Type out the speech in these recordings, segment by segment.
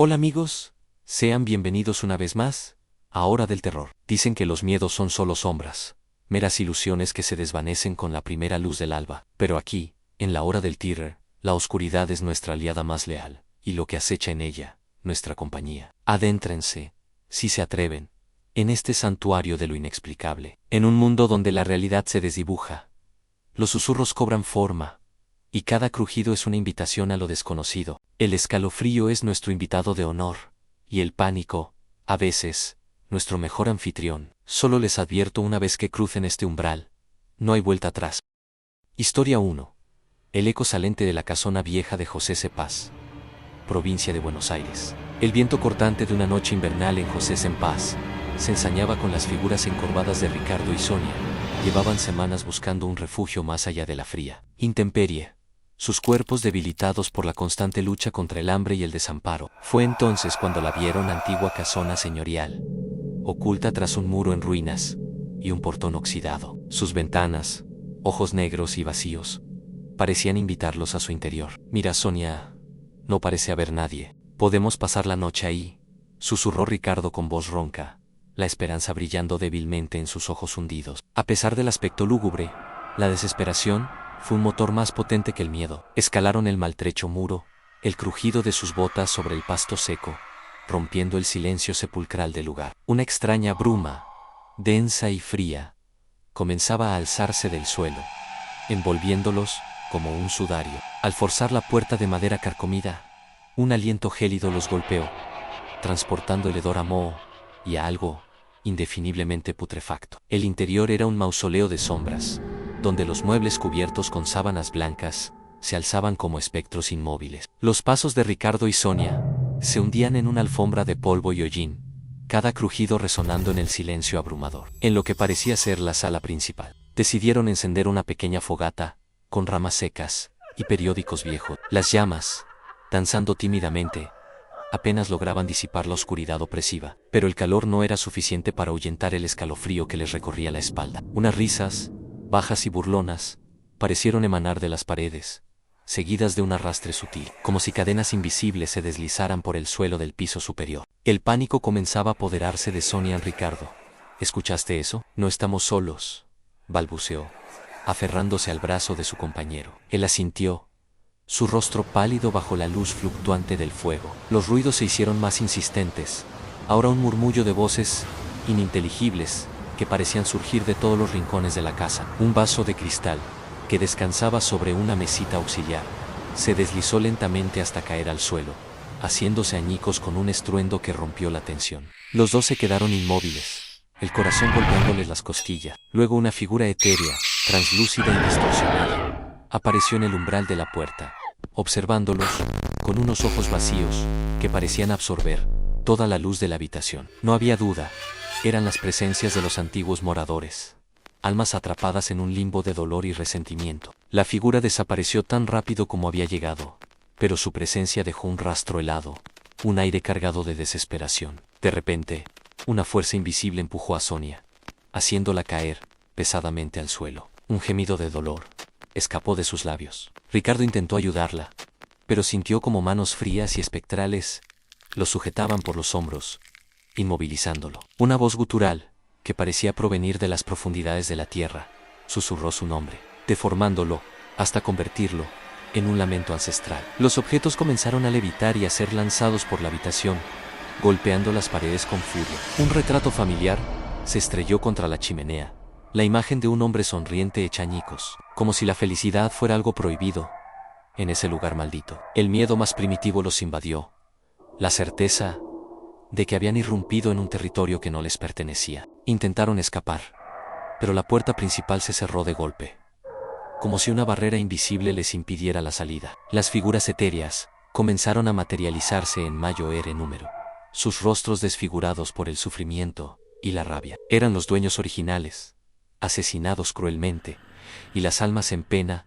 Hola amigos, sean bienvenidos una vez más a Hora del Terror. Dicen que los miedos son solo sombras, meras ilusiones que se desvanecen con la primera luz del alba. Pero aquí, en la Hora del Terror, la oscuridad es nuestra aliada más leal, y lo que acecha en ella, nuestra compañía. Adéntrense, si se atreven, en este santuario de lo inexplicable. En un mundo donde la realidad se desdibuja, los susurros cobran forma, y cada crujido es una invitación a lo desconocido. El escalofrío es nuestro invitado de honor, y el pánico, a veces, nuestro mejor anfitrión. Solo les advierto, una vez que crucen este umbral, no hay vuelta atrás. Historia 1. El eco salente de la casona vieja de José Cepaz, provincia de Buenos Aires. El viento cortante de una noche invernal en José Cepaz se ensañaba con las figuras encorvadas de Ricardo y Sonia. Llevaban semanas buscando un refugio más allá de la fría intemperie, sus cuerpos debilitados por la constante lucha contra el hambre y el desamparo. Fue entonces cuando la vieron, antigua casona señorial, oculta tras un muro en ruinas y un portón oxidado. Sus ventanas, ojos negros y vacíos, parecían invitarlos a su interior. Mira, Sonia, no parece haber nadie. Podemos pasar la noche ahí, susurró Ricardo con voz ronca, la esperanza brillando débilmente en sus ojos hundidos. A pesar del aspecto lúgubre, la desesperación fue un motor más potente que el miedo. Escalaron el maltrecho muro, el crujido de sus botas sobre el pasto seco, rompiendo el silencio sepulcral del lugar. Una extraña bruma, densa y fría, comenzaba a alzarse del suelo, envolviéndolos como un sudario. Al forzar la puerta de madera carcomida, un aliento gélido los golpeó, transportando el hedor a moho y a algo indefiniblemente putrefacto. El interior era un mausoleo de sombras, donde los muebles cubiertos con sábanas blancas se alzaban como espectros inmóviles. Los pasos de Ricardo y Sonia se hundían en una alfombra de polvo y hollín, cada crujido resonando en el silencio abrumador. En lo que parecía ser la sala principal, decidieron encender una pequeña fogata, con ramas secas y periódicos viejos. Las llamas, danzando tímidamente, apenas lograban disipar la oscuridad opresiva, pero el calor no era suficiente para ahuyentar el escalofrío que les recorría la espalda. Unas risas, bajas y burlonas, parecieron emanar de las paredes, seguidas de un arrastre sutil, como si cadenas invisibles se deslizaran por el suelo del piso superior. El pánico comenzaba a apoderarse de Sonia y Ricardo. ¿Escuchaste eso? No estamos solos, balbuceó, aferrándose al brazo de su compañero. Él asintió, su rostro pálido bajo la luz fluctuante del fuego. Los ruidos se hicieron más insistentes, ahora un murmullo de voces ininteligibles que parecían surgir de todos los rincones de la casa. Un vaso de cristal, que descansaba sobre una mesita auxiliar, se deslizó lentamente hasta caer al suelo, haciéndose añicos con un estruendo que rompió la tensión. Los dos se quedaron inmóviles, el corazón golpeándoles las costillas. Luego una figura etérea, translúcida y distorsionada, apareció en el umbral de la puerta, observándolos con unos ojos vacíos que parecían absorber toda la luz de la habitación. No había duda, eran las presencias de los antiguos moradores, almas atrapadas en un limbo de dolor y resentimiento. La figura desapareció tan rápido como había llegado, pero su presencia dejó un rastro helado, un aire cargado de desesperación. De repente, una fuerza invisible empujó a Sonia, haciéndola caer pesadamente al suelo. Un gemido de dolor escapó de sus labios. Ricardo intentó ayudarla, pero sintió como manos frías y espectrales lo sujetaban por los hombros, inmovilizándolo. Una voz gutural, que parecía provenir de las profundidades de la tierra, susurró su nombre, deformándolo hasta convertirlo en un lamento ancestral. Los objetos comenzaron a levitar y a ser lanzados por la habitación, golpeando las paredes con furia. Un retrato familiar se estrelló contra la chimenea, la imagen de un hombre sonriente hecha añicos, como si la felicidad fuera algo prohibido en ese lugar maldito. El miedo más primitivo los invadió, la certeza de que habían irrumpido en un territorio que no les pertenecía. Intentaron escapar, pero la puerta principal se cerró de golpe, como si una barrera invisible les impidiera la salida. Las figuras etéreas comenzaron a materializarse en mayor número, sus rostros desfigurados por el sufrimiento y la rabia. Eran los dueños originales, asesinados cruelmente, y las almas en pena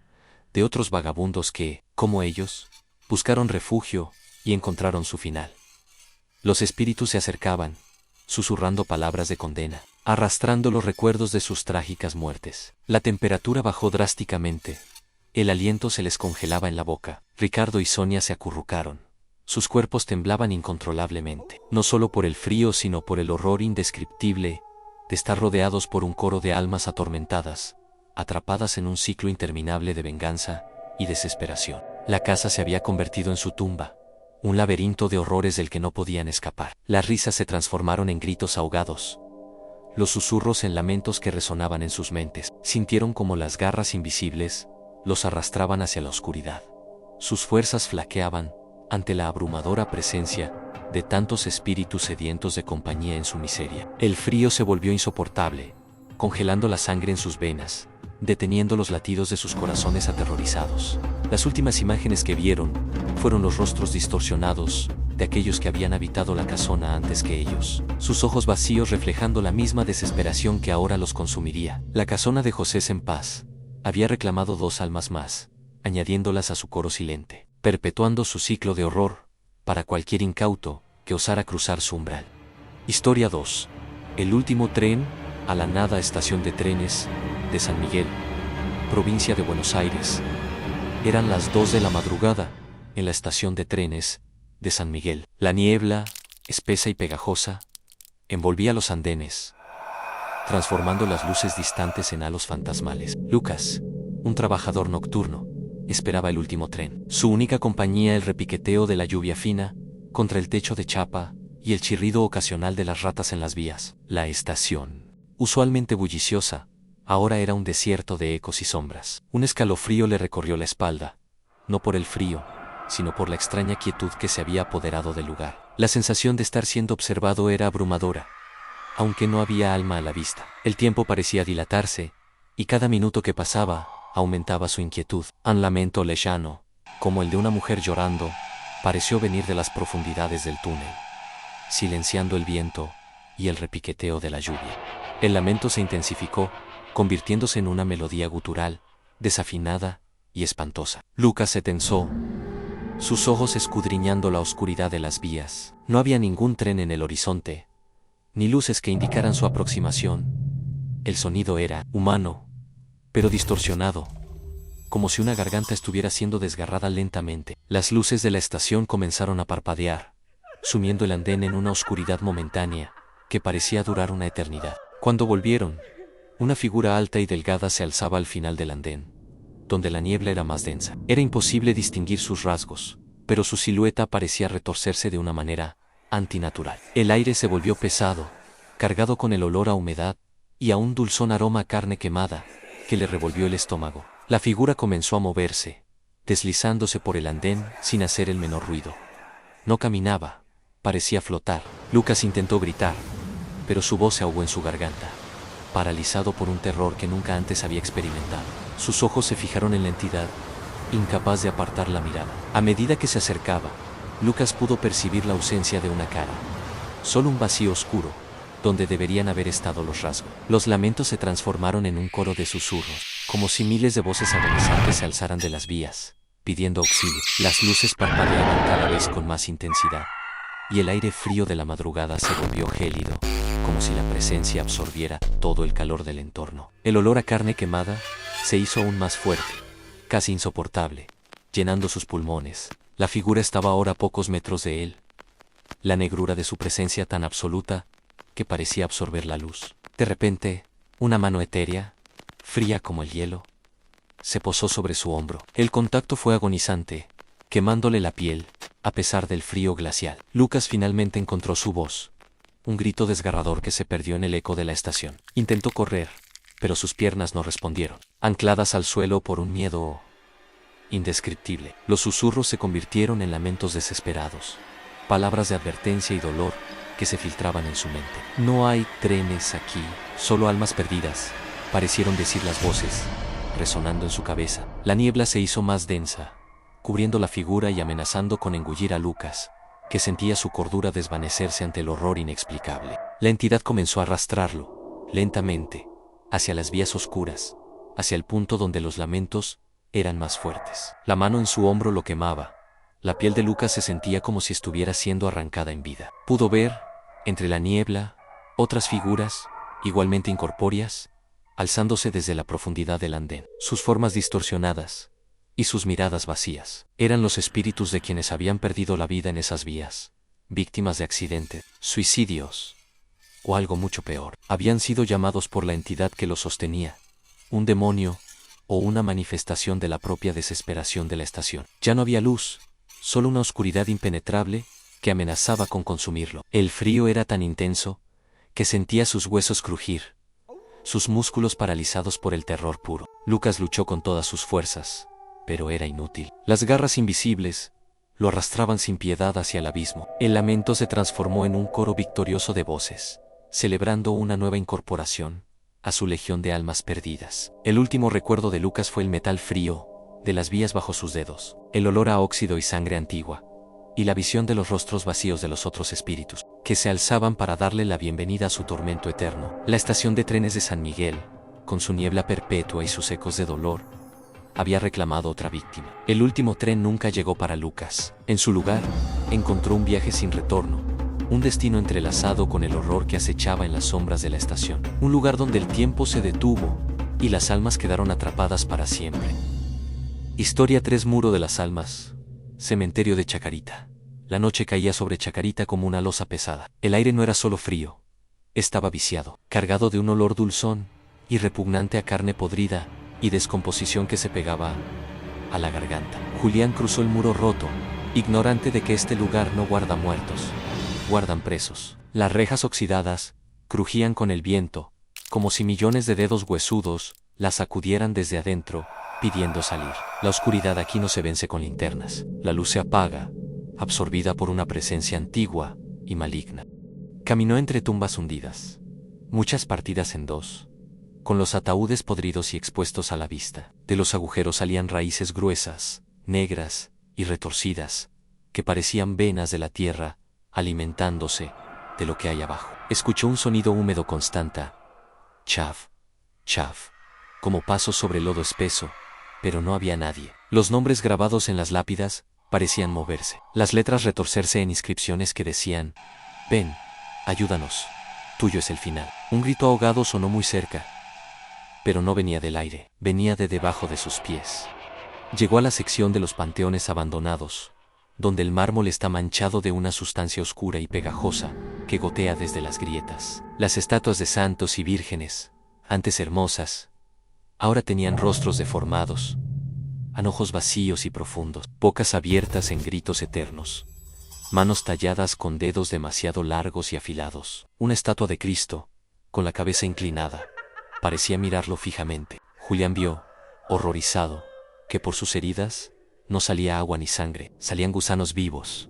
de otros vagabundos que, como ellos, buscaron refugio y encontraron su final. Los espíritus se acercaban, susurrando palabras de condena, arrastrando los recuerdos de sus trágicas muertes. La temperatura bajó drásticamente, el aliento se les congelaba en la boca. Ricardo y Sonia se acurrucaron, Sus cuerpos temblaban incontrolablemente, no solo por el frío sino por el horror indescriptible de estar rodeados por un coro de almas atormentadas, atrapadas en un ciclo interminable de venganza y desesperación. La casa se había convertido en su tumba, un laberinto de horrores del que no podían escapar. Las risas se transformaron en gritos ahogados, los susurros en lamentos que resonaban en sus mentes. Sintieron como las garras invisibles los arrastraban hacia la oscuridad. Sus fuerzas flaqueaban ante la abrumadora presencia de tantos espíritus sedientos de compañía en su miseria. El frío se volvió insoportable, congelando la sangre en sus venas, deteniendo los latidos de sus corazones aterrorizados. Las últimas imágenes que vieron fueron los rostros distorsionados de aquellos que habían habitado la casona antes que ellos, sus ojos vacíos reflejando la misma desesperación que ahora los consumiría. La casona de José en paz había reclamado 2 almas más, añadiéndolas a su coro silente, perpetuando su ciclo de horror para cualquier incauto que osara cruzar su umbral. Historia 2. El último tren a la nada. Estación de trenes de San Miguel, provincia de Buenos Aires. Eran las 2 de la madrugada en la estación de trenes de San Miguel. La niebla, espesa y pegajosa, envolvía los andenes, transformando las luces distantes en halos fantasmales. Lucas, un trabajador nocturno, esperaba el último tren. Su única compañía, el repiqueteo de la lluvia fina contra el techo de chapa y el chirrido ocasional de las ratas en las vías. La estación, usualmente bulliciosa, ahora era un desierto de ecos y sombras. Un escalofrío le recorrió la espalda, no por el frío, sino por la extraña quietud que se había apoderado del lugar. La sensación de estar siendo observado era abrumadora, aunque no había alma a la vista. El tiempo parecía dilatarse, y cada minuto que pasaba aumentaba su inquietud. Un lamento lejano, como el de una mujer llorando, pareció venir de las profundidades del túnel, silenciando el viento y el repiqueteo de la lluvia. El lamento se intensificó, convirtiéndose en una melodía gutural, desafinada y espantosa. Lucas se tensó, sus ojos escudriñando la oscuridad de las vías. No había ningún tren en el horizonte, ni luces que indicaran su aproximación. El sonido era humano, pero distorsionado, como si una garganta estuviera siendo desgarrada lentamente. Las luces de la estación comenzaron a parpadear, sumiendo el andén en una oscuridad momentánea que parecía durar una eternidad. Cuando volvieron, una figura alta y delgada se alzaba al final del andén, donde la niebla era más densa. Era imposible distinguir sus rasgos, pero su silueta parecía retorcerse de una manera antinatural. El aire se volvió pesado, cargado con el olor a humedad y a un dulzón aroma a carne quemada que le revolvió el estómago. La figura comenzó a moverse, deslizándose por el andén sin hacer el menor ruido. No caminaba, parecía flotar. Lucas intentó gritar, pero su voz se ahogó en su garganta, paralizado por un terror que nunca antes había experimentado. Sus ojos se fijaron en la entidad, incapaz de apartar la mirada. A medida que se acercaba, Lucas pudo percibir la ausencia de una cara, solo un vacío oscuro, donde deberían haber estado los rasgos. Los lamentos se transformaron en un coro de susurros, como si miles de voces agonizantes se alzaran de las vías, pidiendo auxilio. Las luces parpadeaban cada vez con más intensidad, y el aire frío de la madrugada se volvió gélido, como si la presencia absorbiera todo el calor del entorno. El olor a carne quemada se hizo aún más fuerte, casi insoportable, llenando sus pulmones. La figura estaba ahora a pocos metros de él, la negrura de su presencia tan absoluta que parecía absorber la luz. De repente, una mano etérea, fría como el hielo, se posó sobre su hombro. El contacto fue agonizante, quemándole la piel, a pesar del frío glacial. Lucas finalmente encontró su voz, un grito desgarrador que se perdió en el eco de la estación. Intentó correr, pero sus piernas no respondieron, ancladas al suelo por un miedo indescriptible. Los susurros se convirtieron en lamentos desesperados, palabras de advertencia y dolor que se filtraban en su mente. No hay trenes aquí, solo almas perdidas, parecieron decir las voces, resonando en su cabeza. La niebla se hizo más densa, cubriendo la figura y amenazando con engullir a Lucas, que sentía su cordura desvanecerse ante el horror inexplicable. La entidad comenzó a arrastrarlo, lentamente, hacia las vías oscuras, hacia el punto donde los lamentos eran más fuertes. La mano en su hombro lo quemaba. La piel de Lucas se sentía como si estuviera siendo arrancada en vida. Pudo ver, entre la niebla, otras figuras, igualmente incorpóreas, alzándose desde la profundidad del andén. Sus formas distorsionadas, y sus miradas vacías. Eran los espíritus de quienes habían perdido la vida en esas vías, víctimas de accidentes, suicidios, o algo mucho peor. Habían sido llamados por la entidad que los sostenía, un demonio, o una manifestación de la propia desesperación de la estación. Ya no había luz, solo una oscuridad impenetrable que amenazaba con consumirlo. El frío era tan intenso que sentía sus huesos crujir, sus músculos paralizados por el terror puro. Lucas luchó con todas sus fuerzas, pero era inútil. Las garras invisibles lo arrastraban sin piedad hacia el abismo. El lamento se transformó en un coro victorioso de voces, celebrando una nueva incorporación a su legión de almas perdidas. El último recuerdo de Lucas fue el metal frío de las vías bajo sus dedos, el olor a óxido y sangre antigua, y la visión de los rostros vacíos de los otros espíritus, que se alzaban para darle la bienvenida a su tormento eterno. La estación de trenes de San Miguel, con su niebla perpetua y sus ecos de dolor, había reclamado otra víctima. El último tren nunca llegó para Lucas. En su lugar, encontró un viaje sin retorno, un destino entrelazado con el horror que acechaba en las sombras de la estación. Un lugar donde el tiempo se detuvo y las almas quedaron atrapadas para siempre. Historia 3: Muro de las Almas. Cementerio de Chacarita. La noche caía sobre Chacarita como una losa pesada. El aire no era solo frío, estaba viciado, cargado de un olor dulzón y repugnante a carne podrida y descomposición que se pegaba a la garganta. Julián cruzó el muro roto, ignorante de que este lugar no guarda muertos, guardan presos. Las rejas oxidadas crujían con el viento, como si millones de dedos huesudos las sacudieran desde adentro, pidiendo salir. La oscuridad aquí no se vence con linternas. La luz se apaga, absorbida por una presencia antigua y maligna. Caminó entre tumbas hundidas, muchas partidas en dos, con los ataúdes podridos y expuestos a la vista. De los agujeros salían raíces gruesas, negras y retorcidas, que parecían venas de la tierra, alimentándose de lo que hay abajo. Escuchó un sonido húmedo constante, chaf, chaf, como pasos sobre lodo espeso, pero no había nadie. Los nombres grabados en las lápidas parecían moverse, las letras retorcerse en inscripciones que decían: ven, ayúdanos, tuyo es el final. Un grito ahogado sonó muy cerca, pero no venía del aire, venía de debajo de sus pies. Llegó a la sección de los panteones abandonados, donde el mármol está manchado de una sustancia oscura y pegajosa que gotea desde las grietas. Las estatuas de santos y vírgenes, antes hermosas, ahora tenían rostros deformados, anojos vacíos y profundos, bocas abiertas en gritos eternos, manos talladas con dedos demasiado largos y afilados. Una estatua de Cristo, con la cabeza inclinada, parecía mirarlo fijamente. Julián vio, horrorizado, que por sus heridas no salía agua ni sangre, salían gusanos vivos,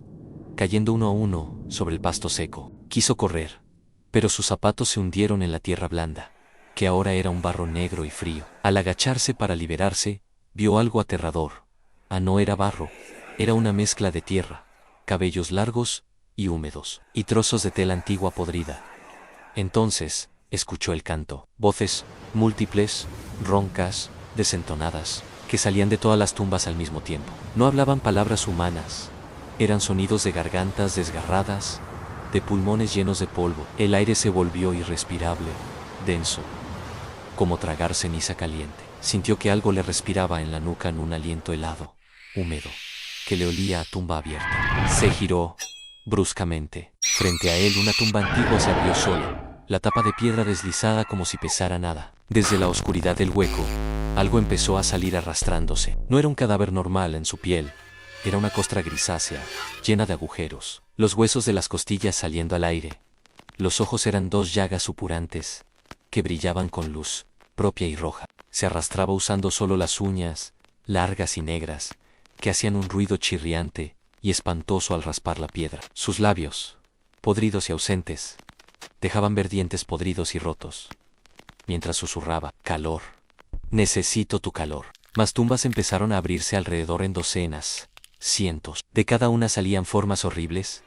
cayendo uno a uno sobre el pasto seco. Quiso correr, pero sus zapatos se hundieron en la tierra blanda, que ahora era un barro negro y frío. Al agacharse para liberarse, vio algo aterrador. No era barro, era una mezcla de tierra, cabellos largos y húmedos, y trozos de tela antigua podrida. Entonces escuchó el canto, voces múltiples, roncas, desentonadas, que salían de todas las tumbas al mismo tiempo. No hablaban palabras humanas, eran sonidos de gargantas desgarradas, de pulmones llenos de polvo. El aire se volvió irrespirable, denso, como tragar ceniza caliente. Sintió que algo le respiraba en la nuca en un aliento helado, húmedo, que le olía a tumba abierta. Se giró bruscamente. Frente a él una tumba antigua se abrió sola, la tapa de piedra deslizada como si pesara nada. Desde la oscuridad del hueco, algo empezó a salir arrastrándose. No era un cadáver normal en su piel, era una costra grisácea, llena de agujeros, los huesos de las costillas saliendo al aire. Los ojos eran dos llagas supurantes, que brillaban con luz propia y roja. Se arrastraba usando solo las uñas, largas y negras, que hacían un ruido chirriante y espantoso al raspar la piedra. Sus labios, podridos y ausentes, dejaban ver dientes podridos y rotos, mientras susurraba: calor, necesito tu calor. Más tumbas empezaron a abrirse alrededor en docenas, cientos. De cada una salían formas horribles,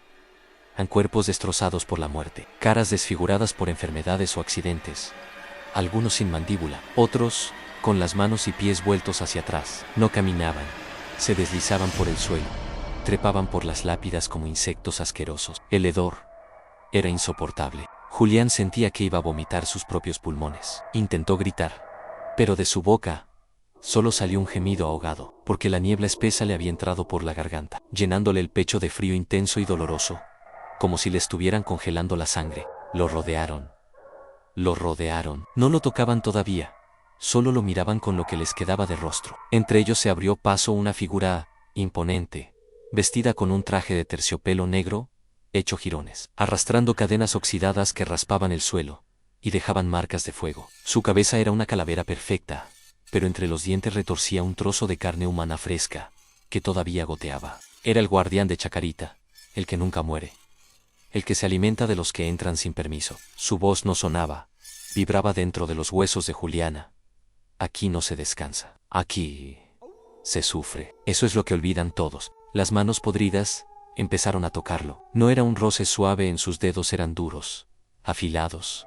cuerpos destrozados por la muerte, caras desfiguradas por enfermedades o accidentes, algunos sin mandíbula, otros con las manos y pies vueltos hacia atrás. No caminaban, se deslizaban por el suelo, trepaban por las lápidas como insectos asquerosos. El hedor era insoportable. Julián sentía que iba a vomitar sus propios pulmones. Intentó gritar, pero de su boca Solo salió un gemido ahogado, porque la niebla espesa le había entrado por la garganta, llenándole el pecho de frío intenso y doloroso, como si le estuvieran congelando la sangre. Lo rodearon. Lo rodearon. No lo tocaban todavía. Solo lo miraban con lo que les quedaba de rostro. Entre ellos se abrió paso una figura imponente, vestida con un traje de terciopelo negro, hecho jirones, arrastrando cadenas oxidadas que raspaban el suelo y dejaban marcas de fuego. Su cabeza era una calavera perfecta, pero entre los dientes retorcía un trozo de carne humana fresca, que todavía goteaba. Era el guardián de Chacarita, el que nunca muere, el que se alimenta de los que entran sin permiso. Su voz no sonaba, vibraba dentro de los huesos de Juliana. Aquí no se descansa, aquí se sufre. Eso es lo que olvidan todos. Las manos podridas empezaron a tocarlo. No era un roce suave, en sus dedos eran duros, afilados,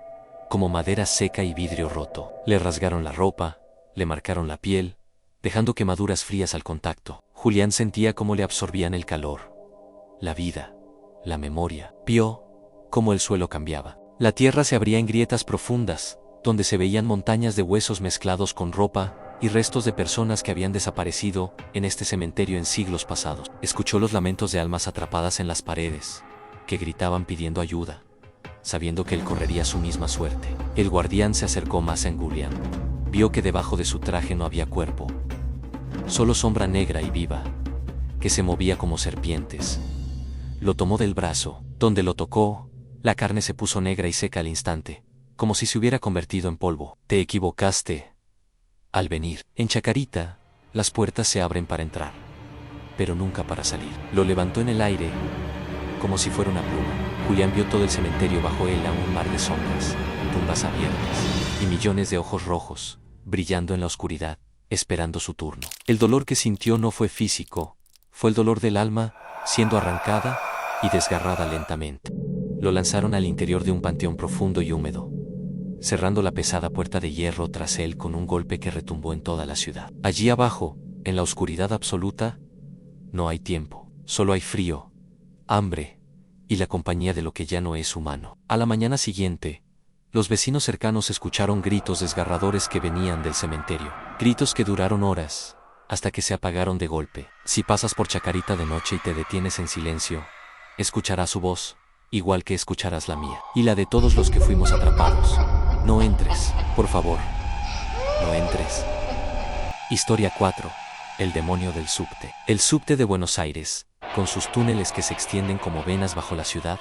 como madera seca y vidrio roto. Le rasgaron la ropa, le marcaron la piel, dejando quemaduras frías al contacto. Julián sentía cómo le absorbían el calor, la vida, la memoria. Vio cómo el suelo cambiaba. La tierra se abría en grietas profundas, donde se veían montañas de huesos mezclados con ropa y restos de personas que habían desaparecido en este cementerio en siglos pasados. Escuchó los lamentos de almas atrapadas en las paredes, que gritaban pidiendo ayuda, sabiendo que él correría su misma suerte. El guardián se acercó más a Julián. Vio que debajo de su traje no había cuerpo, solo sombra negra y viva, que se movía como serpientes. Lo tomó del brazo. Donde lo tocó, la carne se puso negra y seca al instante, como si se hubiera convertido en polvo. Te equivocaste al venir. En Chacarita, las puertas se abren para entrar, pero nunca para salir. Lo levantó en el aire, como si fuera una pluma. Julián vio todo el cementerio bajo él, a un mar de sombras, tumbas abiertas y millones de ojos rojos, brillando en la oscuridad, esperando su turno. El dolor que sintió no fue físico, fue el dolor del alma, siendo arrancada y desgarrada lentamente. Lo lanzaron al interior de un panteón profundo y húmedo, cerrando la pesada puerta de hierro tras él con un golpe que retumbó en toda la ciudad. Allí abajo, en la oscuridad absoluta, no hay tiempo, solo hay frío, hambre y la compañía de lo que ya no es humano. A la mañana siguiente, los vecinos cercanos escucharon gritos desgarradores que venían del cementerio, gritos que duraron horas, hasta que se apagaron de golpe. Si pasas por Chacarita de noche y te detienes en silencio, escucharás su voz, igual que escucharás la mía, y la de todos los que fuimos atrapados. No entres, por favor, no entres. Historia 4. El demonio del subte. El subte de Buenos Aires, con sus túneles que se extienden como venas bajo la ciudad,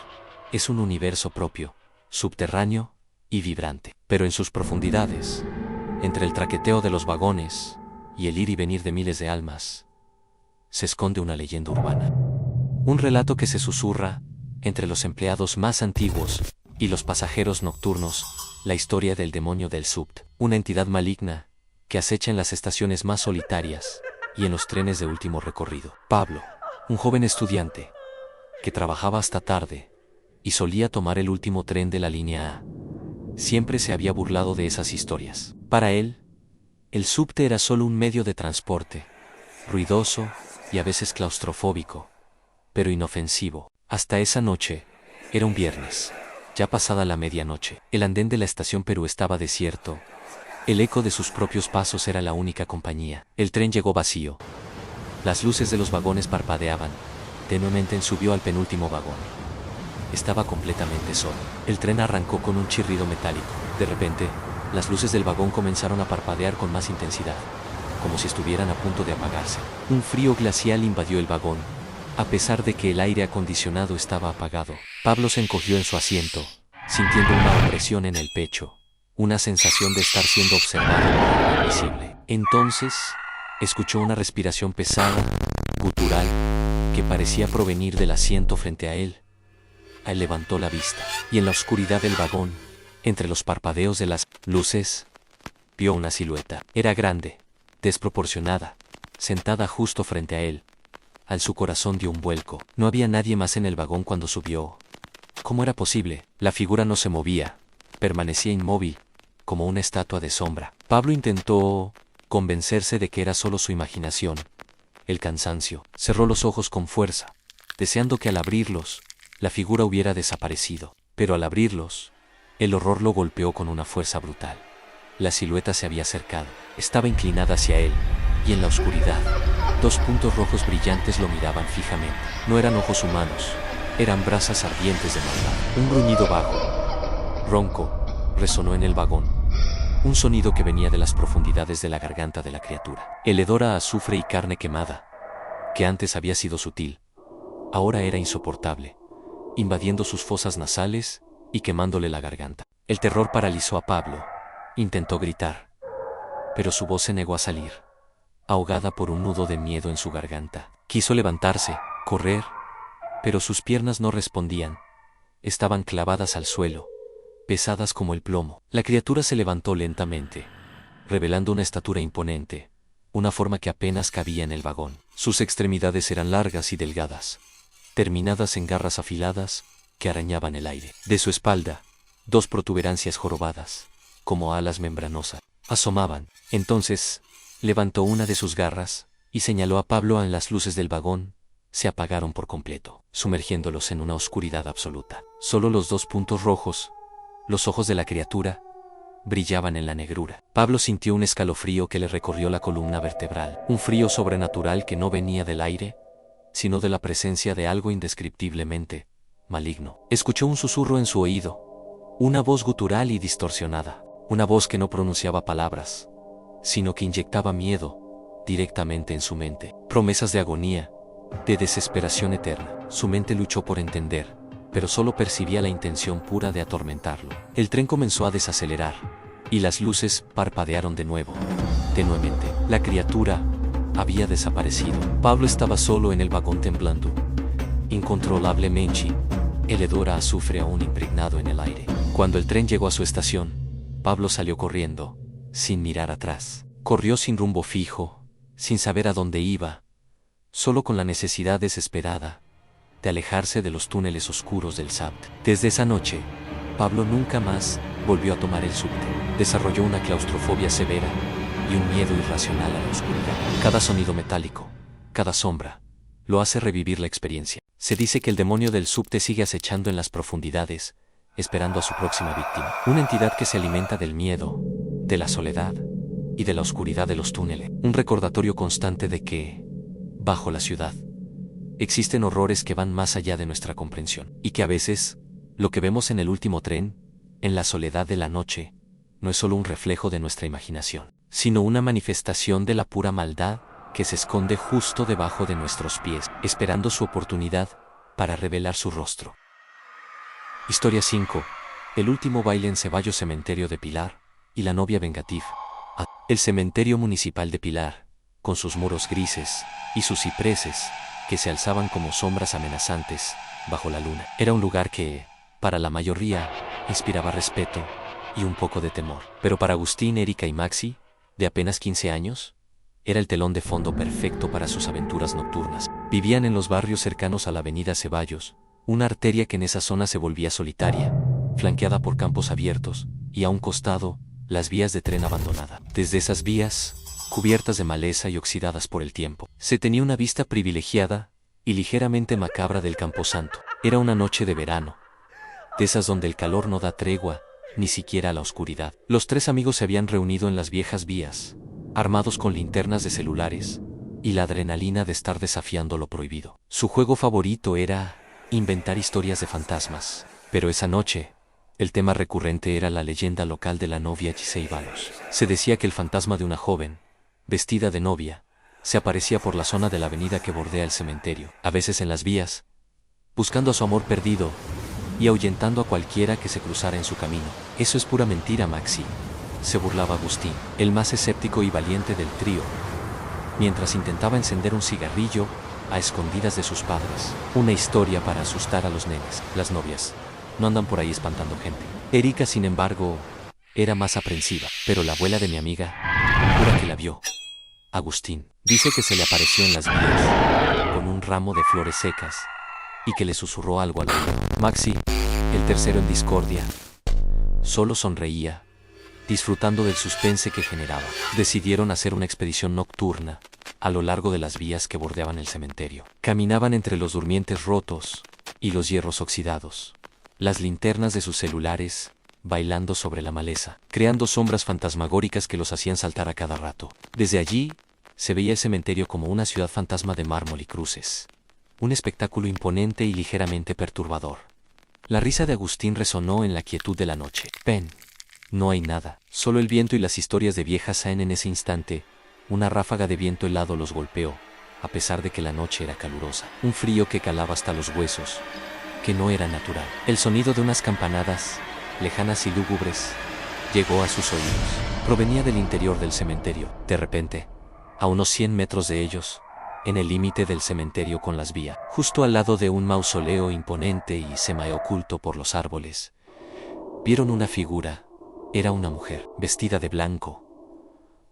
es un universo propio, subterráneo y vibrante. Pero en sus profundidades, entre el traqueteo de los vagones y el ir y venir de miles de almas, se esconde una leyenda urbana. Un relato que se susurra entre los empleados más antiguos y los pasajeros nocturnos, la historia del demonio del subte, una entidad maligna que acecha en las estaciones más solitarias y en los trenes de último recorrido. Pablo, un joven estudiante que trabajaba hasta tarde y solía tomar el último tren de la línea A, siempre se había burlado de esas historias. Para él, el subte era solo un medio de transporte, ruidoso y a veces claustrofóbico, pero inofensivo. Hasta esa noche, era un viernes, ya pasada la medianoche. El andén de la estación Perú estaba desierto. El eco de sus propios pasos era la única compañía. El tren llegó vacío. Las luces de los vagones parpadeaban. Tenuemente subió al penúltimo vagón. Estaba completamente solo. El tren arrancó con un chirrido metálico. De repente, las luces del vagón comenzaron a parpadear con más intensidad, como si estuvieran a punto de apagarse. Un frío glacial invadió el vagón, a pesar de que el aire acondicionado estaba apagado. Pablo se encogió en su asiento, sintiendo una opresión en el pecho, una sensación de estar siendo observado, invisible. Entonces, escuchó una respiración pesada, gutural, que parecía provenir del asiento frente a él. Él levantó la vista, y en la oscuridad del vagón, entre los parpadeos de las luces, vio una silueta. Era grande, desproporcionada, sentada justo frente a él. Su corazón dio un vuelco. No había nadie más en el vagón cuando subió. ¿Cómo era posible? La figura no se movía, permanecía inmóvil, como una estatua de sombra. Pablo intentó convencerse de que era solo su imaginación, el cansancio. Cerró los ojos con fuerza, deseando que al abrirlos, la figura hubiera desaparecido. Pero al abrirlos, el horror lo golpeó con una fuerza brutal. La silueta se había acercado. Estaba inclinada hacia él, y en la oscuridad, 2 puntos rojos brillantes lo miraban fijamente. No eran ojos humanos, eran brasas ardientes de maldad. Un gruñido bajo, ronco, resonó en el vagón. Un sonido que venía de las profundidades de la garganta de la criatura. El hedor a azufre y carne quemada, que antes había sido sutil, ahora era insoportable, invadiendo sus fosas nasales y quemándole la garganta. El terror paralizó a Pablo. Intentó gritar, pero su voz se negó a salir, ahogada por un nudo de miedo en su garganta. Quiso levantarse, correr, pero sus piernas no respondían. Estaban clavadas al suelo, pesadas como el plomo. La criatura se levantó lentamente, revelando una estatura imponente, una forma que apenas cabía en el vagón. Sus extremidades eran largas y delgadas, terminadas en garras afiladas que arañaban el aire. De su espalda, 2 protuberancias jorobadas, como alas membranosas, asomaban. Entonces, levantó una de sus garras y señaló a Pablo. En las luces del vagón se apagaron por completo, sumergiéndolos en una oscuridad absoluta. Solo los 2 puntos rojos, los ojos de la criatura, brillaban en la negrura. Pablo sintió un escalofrío que le recorrió la columna vertebral, un frío sobrenatural que no venía del aire, sino de la presencia de algo indescriptiblemente maligno. Escuchó un susurro en su oído, una voz gutural y distorsionada, una voz que no pronunciaba palabras, sino que inyectaba miedo directamente en su mente. Promesas de agonía, de desesperación eterna. Su mente luchó por entender, pero solo percibía la intención pura de atormentarlo. El tren comenzó a desacelerar, y las luces parpadearon de nuevo, tenuemente. La criatura había desaparecido. Pablo estaba solo en el vagón temblando, incontrolablemente, el hedor a azufre aún impregnado en el aire. Cuando el tren llegó a su estación, Pablo salió corriendo, sin mirar atrás. Corrió sin rumbo fijo, sin saber a dónde iba, solo con la necesidad desesperada de alejarse de los túneles oscuros del SAPT. Desde esa noche, Pablo nunca más volvió a tomar el subte. Desarrolló una claustrofobia severa y un miedo irracional a la oscuridad. Cada sonido metálico, cada sombra, lo hace revivir la experiencia. Se dice que el demonio del subte sigue acechando en las profundidades, esperando a su próxima víctima. Una entidad que se alimenta del miedo, de la soledad y de la oscuridad de los túneles. Un recordatorio constante de que, bajo la ciudad, existen horrores que van más allá de nuestra comprensión. Y que a veces, lo que vemos en el último tren, en la soledad de la noche, no es solo un reflejo de nuestra imaginación, sino una manifestación de la pura maldad que se esconde justo debajo de nuestros pies, esperando su oportunidad para revelar su rostro. Historia 5. El último baile en Ceballos. Cementerio de Pilar y la novia vengativa. El cementerio municipal de Pilar, con sus muros grises y sus cipreses que se alzaban como sombras amenazantes bajo la luna, era un lugar que, para la mayoría, inspiraba respeto y un poco de temor. Pero para Agustín, Erika y Maxi, de apenas 15 años, era el telón de fondo perfecto para sus aventuras nocturnas. Vivían en los barrios cercanos a la avenida Ceballos, una arteria que en esa zona se volvía solitaria, flanqueada por campos abiertos, y a un costado, las vías de tren abandonadas. Desde esas vías, cubiertas de maleza y oxidadas por el tiempo, se tenía una vista privilegiada y ligeramente macabra del Camposanto. Era una noche de verano, de esas donde el calor no da tregua, ni siquiera a la oscuridad. Los 3 amigos se habían reunido en las viejas vías, armados con linternas de celulares y la adrenalina de estar desafiando lo prohibido. Su juego favorito era inventar historias de fantasmas, pero esa noche, el tema recurrente era la leyenda local de la novia Ceballos. Se decía que el fantasma de una joven, vestida de novia, se aparecía por la zona de la avenida que bordea el cementerio, a veces en las vías, buscando a su amor perdido y ahuyentando a cualquiera que se cruzara en su camino. Eso es pura mentira, Maxi, se burlaba Agustín, el más escéptico y valiente del trío, mientras intentaba encender un cigarrillo a escondidas de sus padres. Una historia para asustar a los nenes. Las novias no andan por ahí espantando gente. Erika, sin embargo, era más aprensiva, pero la abuela de mi amiga jura que la vio. Agustín dice que se le apareció en las vías con un ramo de flores secas y que le susurró algo al oído. Maxi, el tercero en discordia, solo sonreía, disfrutando del suspense que generaba. Decidieron hacer una expedición nocturna a lo largo de las vías que bordeaban el cementerio. Caminaban entre los durmientes rotos y los hierros oxidados. Las linternas de sus celulares bailando sobre la maleza, creando sombras fantasmagóricas que los hacían saltar a cada rato. Desde allí, se veía el cementerio como una ciudad fantasma de mármol y cruces. Un espectáculo imponente y ligeramente perturbador. La risa de Agustín resonó en la quietud de la noche. Ven. No hay nada, solo el viento y las historias de vieja Saen. En ese instante, una ráfaga de viento helado los golpeó, a pesar de que la noche era calurosa. Un frío que calaba hasta los huesos, que no era natural. El sonido de unas campanadas, lejanas y lúgubres, llegó a sus oídos. Provenía del interior del cementerio. De repente, a unos 100 metros de ellos, en el límite del cementerio con las vías, justo al lado de un mausoleo imponente y semi-oculto por los árboles, vieron una figura. Era una mujer, vestida de blanco,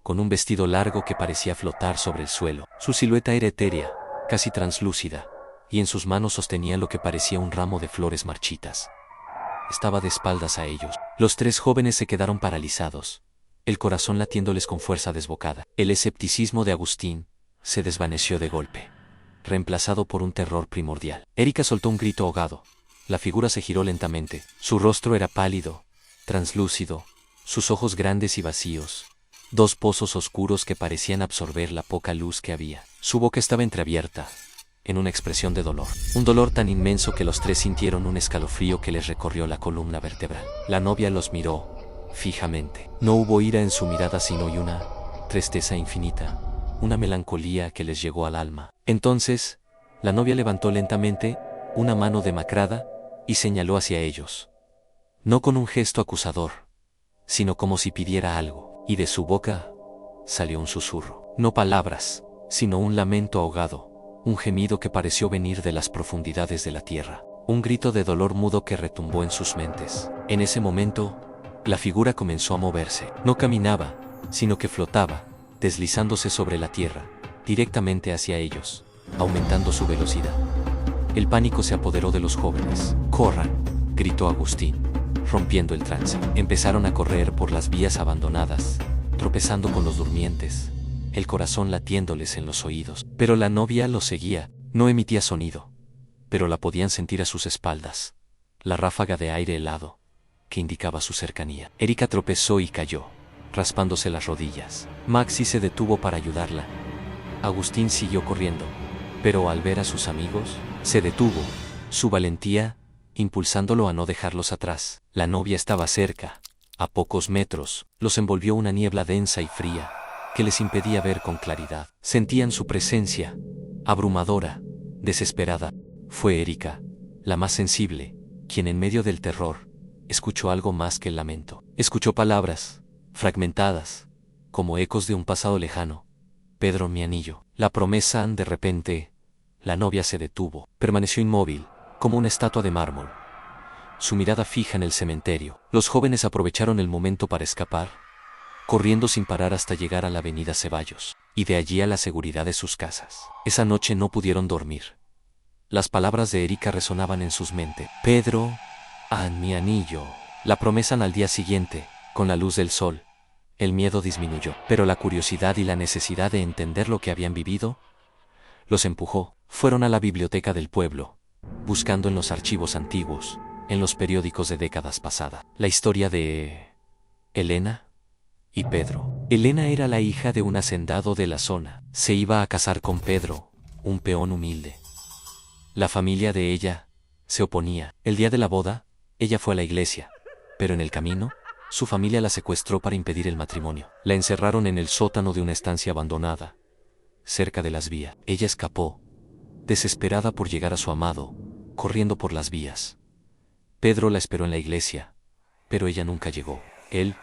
con un vestido largo que parecía flotar sobre el suelo. Su silueta era etérea, casi translúcida, y en sus manos sostenía lo que parecía un ramo de flores marchitas. Estaba de espaldas a ellos. Los tres jóvenes se quedaron paralizados, el corazón latiéndoles con fuerza desbocada. El escepticismo de Agustín se desvaneció de golpe, reemplazado por un terror primordial. Erika soltó un grito ahogado. La figura se giró lentamente. Su rostro era pálido, translúcido, sus ojos grandes y vacíos, dos pozos oscuros que parecían absorber la poca luz que había. Su boca estaba entreabierta, en una expresión de dolor. Un dolor tan inmenso que los tres sintieron un escalofrío que les recorrió la columna vertebral. La novia los miró fijamente. No hubo ira en su mirada, sino una tristeza infinita, una melancolía que les llegó al alma. Entonces, la novia levantó lentamente una mano demacrada y señaló hacia ellos. No con un gesto acusador, sino como si pidiera algo, y de su boca salió un susurro. No palabras, sino un lamento ahogado, un gemido que pareció venir de las profundidades de la tierra, un grito de dolor mudo que retumbó en sus mentes. En ese momento, la figura comenzó a moverse. No caminaba, sino que flotaba, deslizándose sobre la tierra, directamente hacia ellos, aumentando su velocidad. El pánico se apoderó de los jóvenes. «¡Corran!», gritó Agustín, rompiendo el trance. Empezaron a correr por las vías abandonadas, tropezando con los durmientes, el corazón latiéndoles en los oídos. Pero la novia los seguía. No emitía sonido, pero la podían sentir a sus espaldas, la ráfaga de aire helado que indicaba su cercanía. Erika tropezó y cayó, raspándose las rodillas. Maxi se detuvo para ayudarla. Agustín siguió corriendo, pero al ver a sus amigos, se detuvo, su valentía impulsándolo a no dejarlos atrás. La novia estaba cerca, a pocos metros. Los envolvió una niebla densa y fría, que les impedía ver con claridad. Sentían su presencia, abrumadora, desesperada. Fue Erika, la más sensible, quien en medio del terror, escuchó algo más que el lamento. Escuchó palabras, fragmentadas, como ecos de un pasado lejano. «Pedro, mi anillo». La promesa. De repente, la novia se detuvo. Permaneció inmóvil, como una estatua de mármol, su mirada fija en el cementerio. Los jóvenes aprovecharon el momento para escapar, corriendo sin parar hasta llegar a la avenida Ceballos, y de allí a la seguridad de sus casas. Esa noche no pudieron dormir. Las palabras de Erika resonaban en sus mentes. «Pedro, mi anillo». La promesa. Al día siguiente, con la luz del sol, el miedo disminuyó, pero la curiosidad y la necesidad de entender lo que habían vivido los empujó. Fueron a la biblioteca del pueblo, buscando en los archivos antiguos, en los periódicos de décadas pasadas, la historia de Elena y Pedro. Elena era la hija de un hacendado de la zona. Se iba a casar con Pedro, un peón humilde. La familia de ella se oponía. El día de la boda, ella fue a la iglesia, pero en el camino, su familia la secuestró para impedir el matrimonio. La encerraron en el sótano de una estancia abandonada, cerca de las vías. Ella escapó, desesperada por llegar a su amado, corriendo por las vías. Pedro la esperó en la iglesia, pero ella nunca llegó. Él,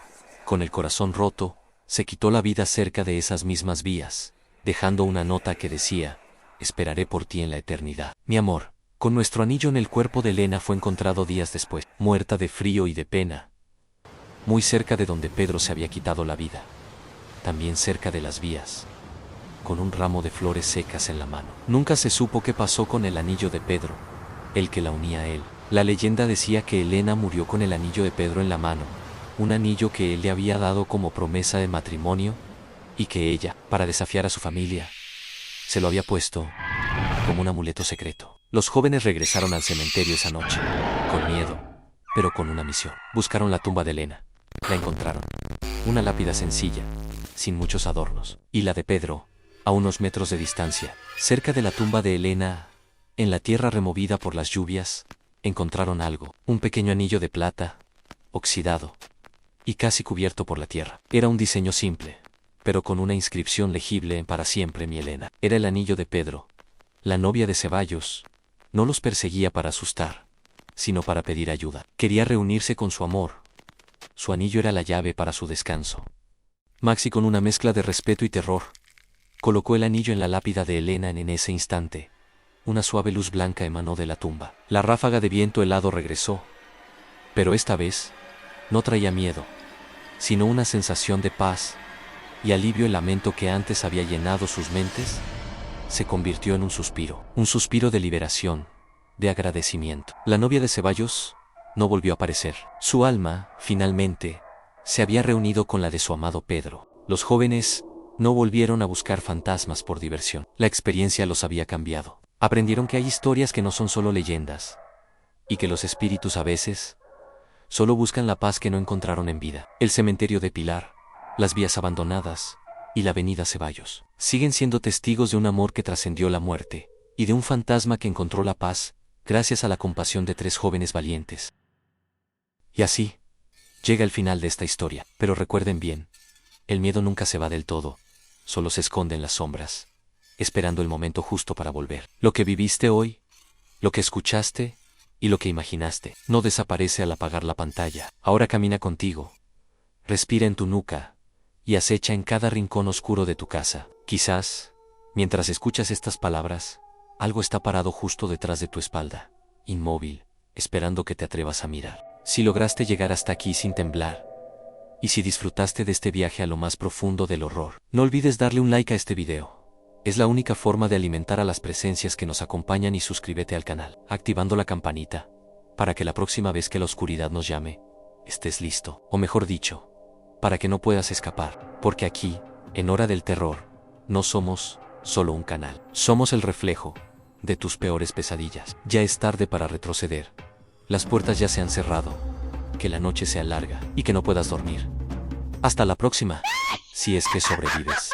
con el corazón roto, se quitó la vida cerca de esas mismas vías, dejando una nota que decía: «Esperaré por ti en la eternidad». Mi amor, con nuestro anillo en el cuerpo de Elena, fue encontrado días después, muerta de frío y de pena, muy cerca de donde Pedro se había quitado la vida, también cerca de las vías, con un ramo de flores secas en la mano. Nunca se supo qué pasó con el anillo de Pedro, el que la unía a él. La leyenda decía que Elena murió con el anillo de Pedro en la mano, un anillo que él le había dado como promesa de matrimonio, y que ella, para desafiar a su familia, se lo había puesto como un amuleto secreto. Los jóvenes regresaron al cementerio esa noche, con miedo, pero con una misión. Buscaron la tumba de Elena. La encontraron. Una lápida sencilla, sin muchos adornos. Y la de Pedro, a unos metros de distancia. Cerca de la tumba de Elena, en la tierra removida por las lluvias, encontraron algo. Un pequeño anillo de plata, oxidado y casi cubierto por la tierra. Era un diseño simple, pero con una inscripción legible en para siempre mi Elena. Era el anillo de Pedro. La novia de Ceballos no los perseguía para asustar, sino para pedir ayuda. Quería reunirse con su amor. Su anillo era la llave para su descanso. Maxi, con una mezcla de respeto y terror, colocó el anillo en la lápida de Elena. En ese instante, una suave luz blanca emanó de la tumba. La ráfaga de viento helado regresó, pero esta vez no traía miedo, sino una sensación de paz y alivio. El lamento que antes había llenado sus mentes se convirtió en un suspiro de liberación, de agradecimiento. La novia de Ceballos no volvió a aparecer. Su alma, finalmente, se había reunido con la de su amado Pedro. Los jóvenes no volvieron a buscar fantasmas por diversión. La experiencia los había cambiado. Aprendieron que hay historias que no son solo leyendas, y que los espíritus a veces solo buscan la paz que no encontraron en vida. El cementerio de Pilar, las vías abandonadas y la avenida Ceballos siguen siendo testigos de un amor que trascendió la muerte, y de un fantasma que encontró la paz gracias a la compasión de 3 jóvenes valientes. Y así llega el final de esta historia. Pero recuerden bien, el miedo nunca se va del todo, solo se esconde en las sombras, esperando el momento justo para volver. Lo que viviste hoy, lo que escuchaste y lo que imaginaste, no desaparece al apagar la pantalla. Ahora camina contigo, respira en tu nuca y acecha en cada rincón oscuro de tu casa. Quizás, mientras escuchas estas palabras, algo está parado justo detrás de tu espalda, inmóvil, esperando que te atrevas a mirar. Si lograste llegar hasta aquí sin temblar, y si disfrutaste de este viaje a lo más profundo del horror, no olvides darle un like a este video. Es la única forma de alimentar a las presencias que nos acompañan, y suscríbete al canal, activando la campanita, para que la próxima vez que la oscuridad nos llame, estés listo, o mejor dicho, para que no puedas escapar, porque aquí, en Hora del Terror, no somos solo un canal, somos el reflejo de tus peores pesadillas. Ya es tarde para retroceder, las puertas ya se han cerrado, que la noche sea larga y que no puedas dormir. Hasta la próxima, si es que sobrevives.